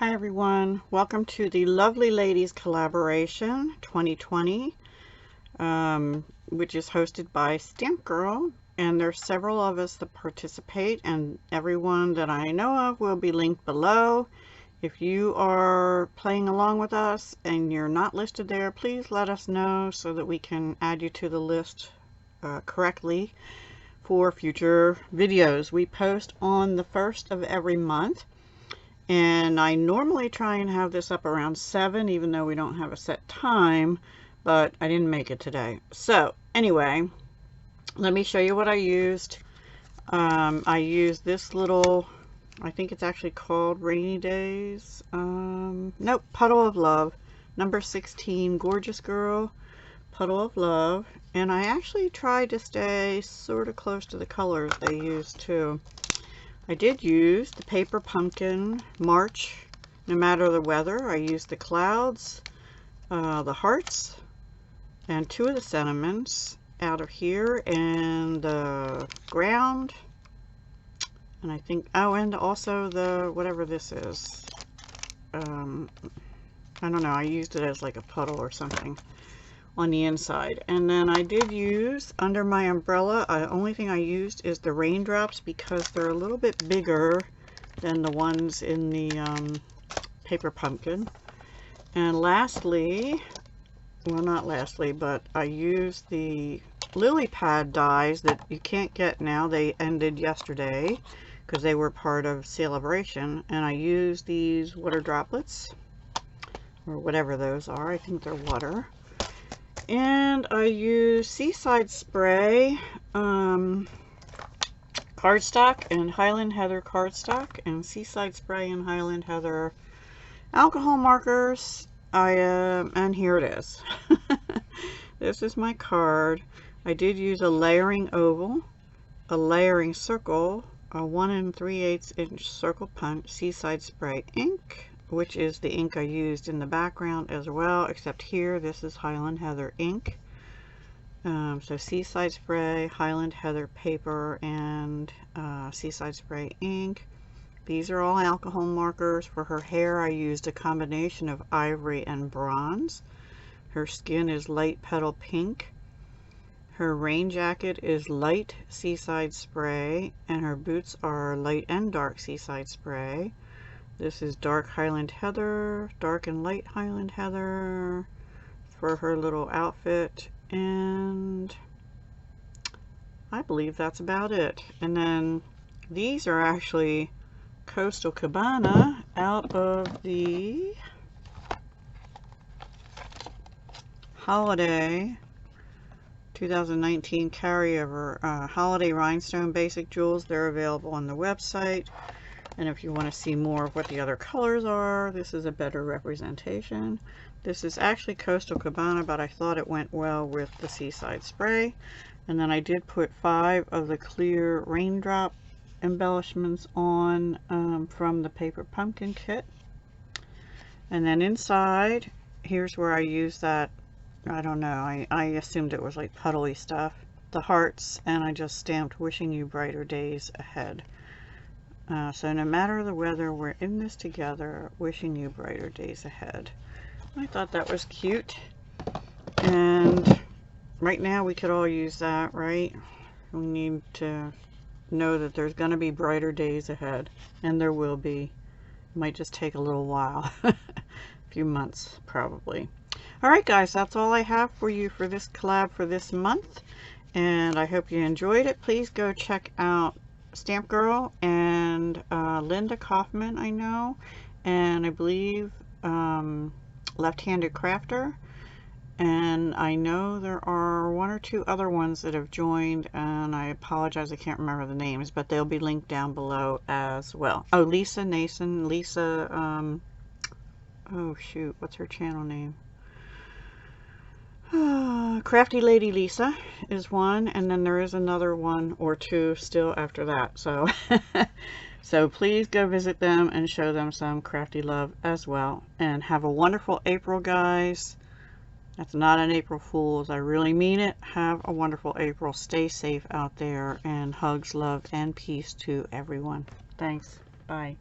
Hi everyone, welcome to the Lovely Ladies Collaboration 2020, which is hosted by Stmpgrl, and there's several of us that participate, and everyone that I know of will be linked below. If you are playing along with us and you're not listed there, please let us know so that we can add you to the list correctly for future videos. We post on the 1st of every month. And I normally try and have this up around 7, even though we don't have a set time, but I didn't make it today. So anyway, let me show you what I used. I used this little, I think it's actually called Rainy Days. Nope, Puddle of Love, number 16, Gorgeous Girl, Puddle of Love. And I actually tried to stay sort of close to the colors they used too. I did use the paper pumpkin March, no matter the weather. I used the clouds, the hearts, and 2 of the sentiments out of here, and the ground, and I think, oh, and also the, whatever this is. I don't know, I used it as like a puddle or something on the inside. And then I did use, under my umbrella, the only thing I used is the raindrops because they're a little bit bigger than the ones in the paper pumpkin. And lastly, well, not lastly, but I used the lily pad dies that you can't get now. They ended yesterday because they were part of Celebration, and I used these water droplets, or whatever those are. I think they're water. And I use Seaside Spray cardstock and Highland Heather cardstock, and Seaside Spray and Highland Heather alcohol markers. And here it is. This is my card. I did use a layering oval, a layering circle, a 1 3/8 inch circle punch, Seaside Spray ink, which is the ink I used in the background as well, except here this is Highland Heather ink. So Seaside Spray, Highland Heather paper, and Seaside Spray ink. These are all alcohol markers. For her hair I used a combination of ivory and bronze. Her skin is light petal pink. Her rain jacket is light Seaside Spray, and her boots are light and dark Seaside Spray. This is dark Highland Heather, dark and light Highland Heather for her little outfit, and I believe that's about it. And then these are actually Coastal Cabana out of the Holiday 2019 carryover Holiday Rhinestone Basic Jewels. They're available on the website. And if you want to see more of what the other colors are, this is a better representation. This is actually Coastal Cabana, but I thought it went well with the Seaside Spray. And then I did put 5 of the clear raindrop embellishments on from the paper pumpkin kit. And then inside, here's where I used that, I don't know, I assumed it was like puddly stuff, the hearts, and I just stamped "Wishing you brighter days ahead." So no matter the weather, we're in this together, wishing you brighter days ahead. I thought that was cute. And right now we could all use that, right? We need to know that there's going to be brighter days ahead. And there will be. It might just take a little while. A few months, probably. Alright guys, that's all I have for you for this collab for this month. And I hope you enjoyed it. Please go check out Stmpgrl and Linda Kaufman, I know, and I believe Left-Handed Crafter, and I know there are 1 or 2 other ones that have joined, and I apologize, I can't remember the names, but they'll be linked down below as well. Oh, Lisa Nason, Lisa, oh shoot, what's her channel name? Crafty Lady Lisa is one, and then there is another 1 or 2 still after that. So so please go visit them and show them some crafty love as well. And have a wonderful April, guys. That's not an April Fool's. I really mean it. Have a wonderful April. Stay safe out there, and hugs, love, and peace to everyone. Thanks. Bye.